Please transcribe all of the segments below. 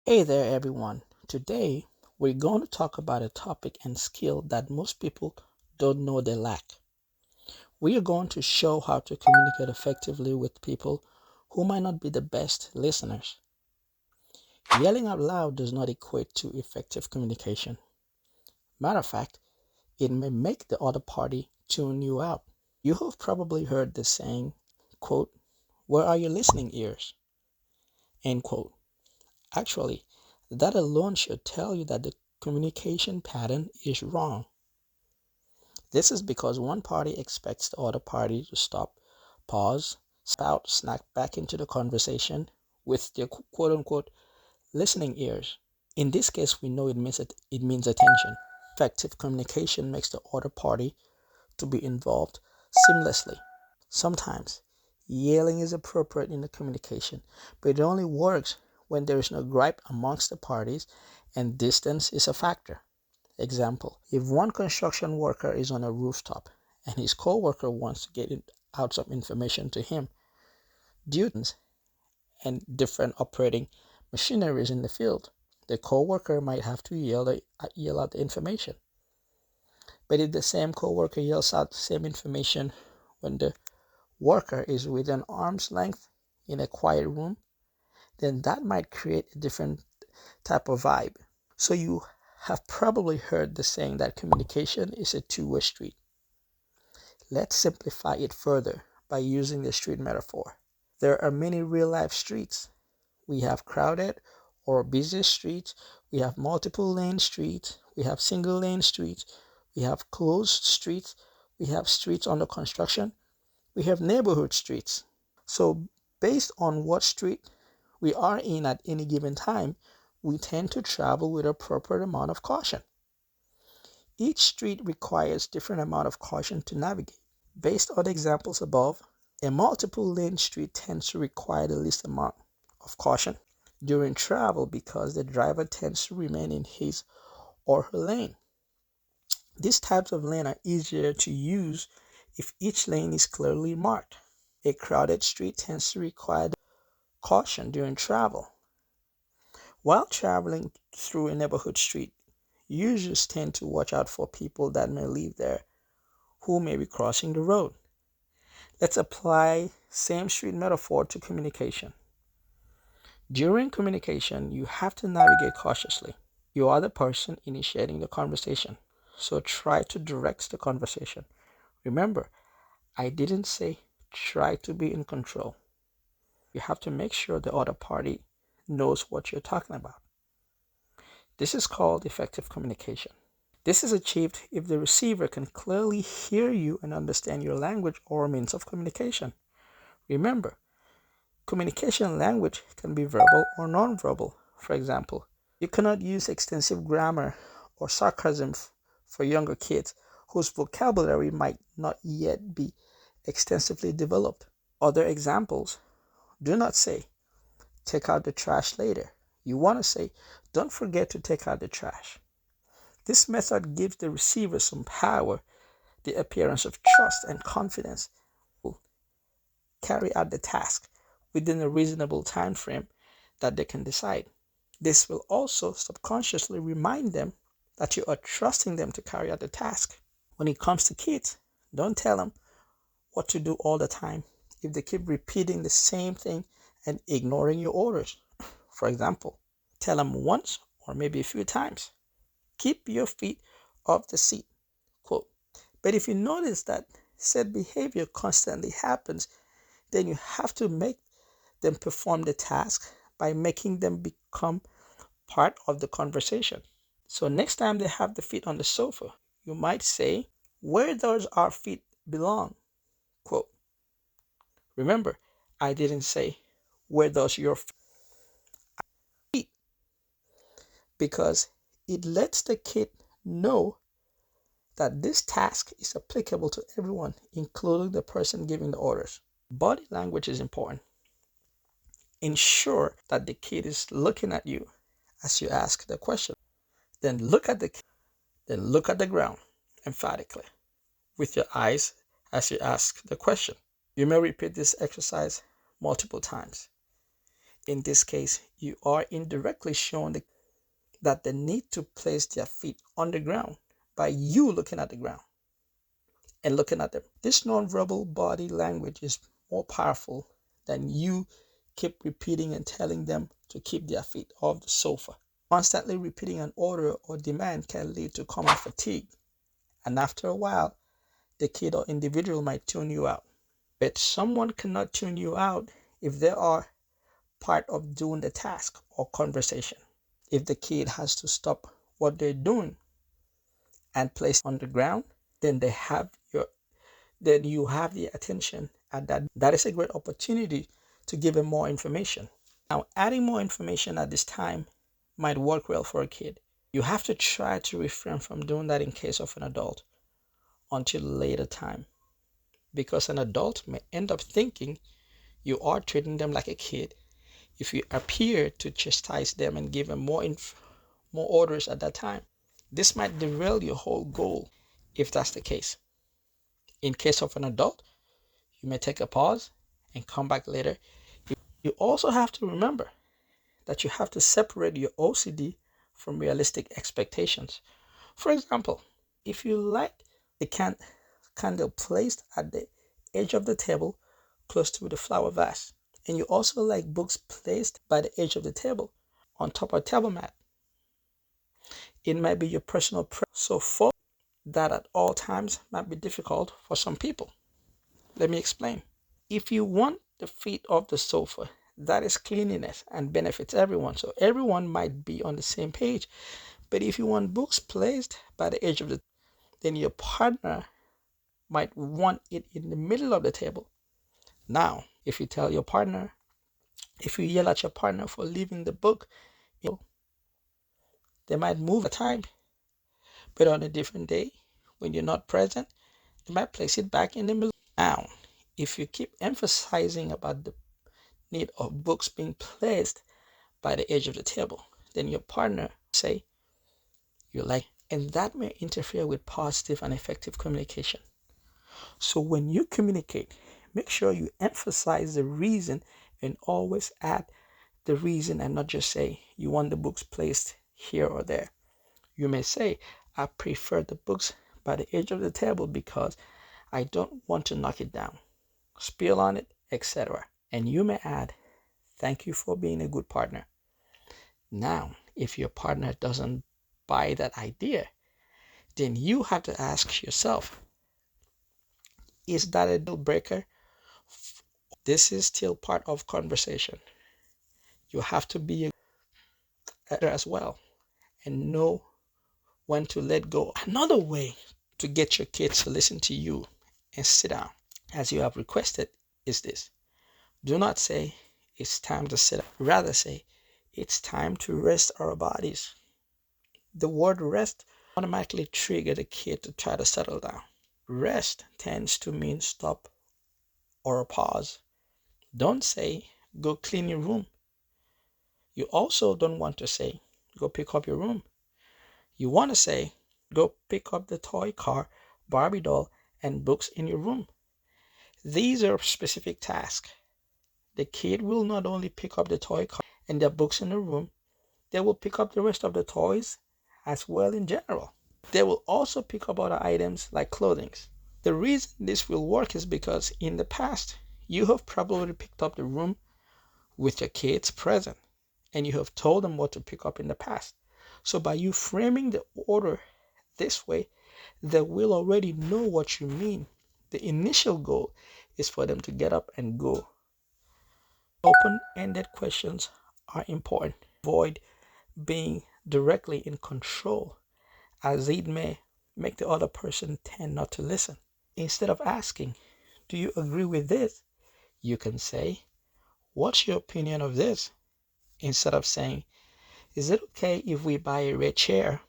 Hey there, everyone. Today, we're going to talk about a topic and skill that most people don't know they lack. We are going to show how to communicate effectively with people who might not be the best listeners. Yelling out loud does not equate to effective communication. Matter of fact, it may make the other party tune you out. You have probably heard the saying, quote, "Where are your listening ears?" End quote. Actually, that alone should tell you that the communication pattern is wrong. This is because one party expects the other party to stop, pause, spout, snack back into the conversation with their quote unquote listening ears. In this case, we know it means attention. Effective communication makes the other party to be involved seamlessly. Sometimes yelling is appropriate in the communication, but it only works when there is no gripe amongst the parties and distance is a factor. Example, if one construction worker is on a rooftop and his co-worker wants to out some information to him due to and different operating machineries in the field, the co-worker might have to yell out the information. But if the same co-worker yells out the same information when the worker is within arm's length in a quiet room, then that might create a different type of vibe. So you have probably heard the saying that communication is a two-way street. Let's simplify it further by using the street metaphor. There are many real-life streets. We have crowded or busy streets. We have multiple lane streets. We have single lane streets. We have closed streets. We have streets under construction. We have neighborhood streets. So based on what street we are in at any given time, we tend to travel with a proper amount of caution. Each street requires different amount of caution to navigate. Based on the examples above, a multiple lane street tends to require the least amount of caution during travel because the driver tends to remain in his or her lane. These types of lane are easier to use if each lane is clearly marked. A crowded street tends to require caution during travel. While traveling through a neighborhood street, users tend to watch out for people that may live there who may be crossing the road. Let's apply same street metaphor to communication. During communication, you have to navigate cautiously. You are the person initiating the conversation, so try to direct the conversation. Remember, I didn't say try to be in control. You have to make sure the other party knows what you're talking about. This is called effective communication. This is achieved if the receiver can clearly hear you and understand your language or means of communication. Remember, communication language can be verbal or nonverbal. For example, you cannot use extensive grammar or sarcasm for younger kids whose vocabulary might not yet be extensively developed. Other examples, do not say, "Take out the trash later." You want to say, "Don't forget to take out the trash." This method gives the receiver some power, the appearance of trust and confidence will carry out the task within a reasonable time frame that they can decide. This will also subconsciously remind them that you are trusting them to carry out the task. When it comes to kids, don't tell them what to do all the time if they keep repeating the same thing and ignoring your orders. For example, tell them once or maybe a few times, "Keep your feet off the seat." Quote. But if you notice that said behavior constantly happens, then you have to make them perform the task by making them become part of the conversation. So next time they have the feet on the sofa, you might say, "Where does our feet belong?" Quote. Remember, I didn't say, "Where does your feet?" Because it lets the kid know that this task is applicable to everyone, including the person giving the orders. Body language is important. Ensure that the kid is looking at you as you ask the question. Then look at the kid, then look at the ground emphatically with your eyes as you ask the question. You may repeat this exercise multiple times. In this case, you are indirectly showing that they need to place their feet on the ground by you looking at the ground and looking at them. This nonverbal body language is more powerful than you keep repeating and telling them to keep their feet off the sofa. Constantly repeating an order or demand can lead to common fatigue, and after a while, the kid or individual might tune you out. But someone cannot tune you out if they are part of doing the task or conversation. If the kid has to stop what they're doing and place on the ground, then you have the attention, and that is a great opportunity to give them more information. Now, adding more information at this time might work well for a kid. You have to try to refrain from doing that in case of an adult until later time, because an adult may end up thinking you are treating them like a kid if you appear to chastise them and give them more orders at that time. This might derail your whole goal if that's the case. In case of an adult, you may take a pause and come back later. You also have to remember that you have to separate your OCD from realistic expectations. For example, if you like the candle placed at the edge of the table close to the flower vase, and you also like books placed by the edge of the table on top of a table mat, it might be your personal preference. So for that at all times might be difficult for some people. Let me explain. If you want the feet off the sofa, that is cleanliness and benefits everyone. So everyone might be on the same page. But if you want books placed by the edge of the, then your partner might want it in the middle of the table. Now, if you yell at your partner for leaving the book, they might move the time. But on a different day, when you're not present, they might place it back in the middle. Now, if you keep emphasizing about the need of books being placed by the edge of the table, then your partner say you like, and that may interfere with positive and effective communication. So when you communicate, make sure you emphasize the reason and always add the reason and not just say you want the books placed here or there. You may say, I prefer the books by the edge of the table because I don't want to knock it down, spill on it, etc. And you may add, thank you for being a good partner. Now, if your partner doesn't buy that idea, then you have to ask yourself, is that a deal breaker? This is still part of conversation. You have to be as well and know when to let go. Another way to get your kids to listen to you and sit down as you have requested is this. Do not say it's time to sit down. Rather say it's time to rest our bodies. The word rest automatically triggers the kid to try to settle down. Rest tends to mean stop or pause. Don't say go clean your room. You also don't want to say go pick up your room. You want to say go pick up the toy car, Barbie doll, and books in your room. These are specific tasks. The kid will not only pick up the toy car and their books in the room, they will pick up the rest of the toys as well in general. They will also pick up other items like clothing. The reason this will work is because in the past, you have probably picked up the room with your kids present and you have told them what to pick up in the past. So by you framing the order this way, they will already know what you mean. The initial goal is for them to get up and go. Open-ended questions are important. Avoid being directly in control, as it may make the other person tend not to listen. Instead of asking, do you agree with this? You can say, what's your opinion of this? Instead of saying, is it okay if we buy a red chair?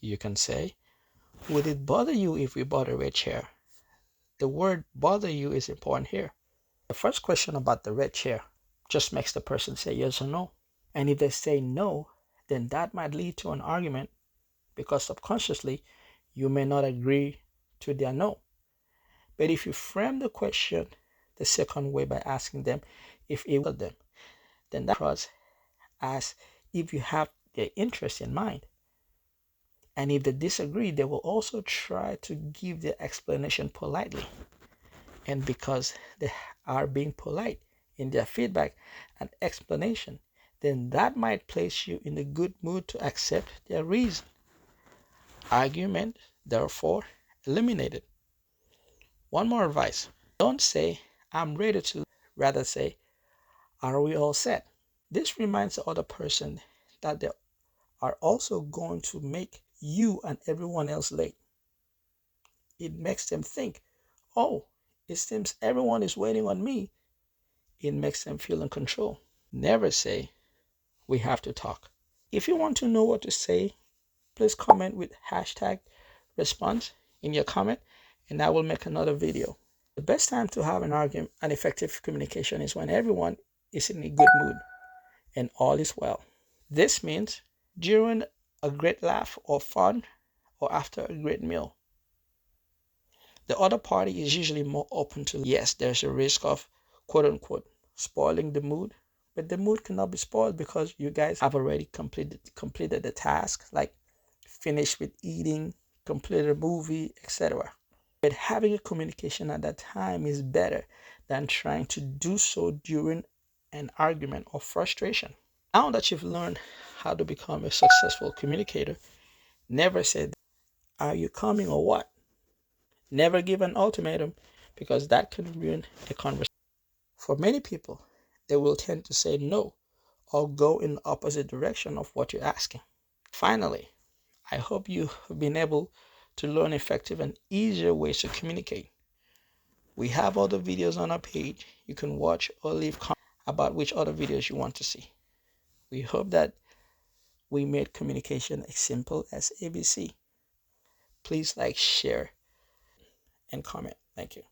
You can say, would it bother you if we bought a red chair? The word bother you is important here. The first question about the red chair just makes the person say yes or no. And if they say no, then that might lead to an argument because subconsciously you may not agree to their no. But if you frame the question the second way by asking them if it will them, then that cross as if you have their interest in mind. And if they disagree, they will also try to give their explanation politely. And because they are being polite in their feedback and explanation, then that might place you in a good mood to accept their reason. Argument, therefore, eliminated. One more advice. Don't say, I'm ready to, rather say, are we all set? This reminds the other person that they are also going to make you and everyone else late. It makes them think, oh, it seems everyone is waiting on me. It makes them feel in control. Never say, we have to talk. If you want to know what to say, please comment with hashtag response in your comment, and I will make another video. The best time to have an argument and effective communication is when everyone is in a good mood and all is well. This means during a great laugh or fun or after a great meal. The other party is usually more open to, yes, there's a risk of quote unquote spoiling the mood, but the mood cannot be spoiled because you guys have already completed the task, like finished with eating, completed a movie, etc. But having a communication at that time is better than trying to do so during an argument or frustration. Now that you've learned how to become a successful communicator, never say, are you coming or what? Never give an ultimatum, because that can ruin a conversation. For many people, they will tend to say no or go in the opposite direction of what you're asking. Finally, I hope you have been able to learn effective and easier ways to communicate. We have other videos on our page. You can watch or leave comments about which other videos you want to see. We hope that we made communication as simple as ABC. Please like, share, and comment. Thank you.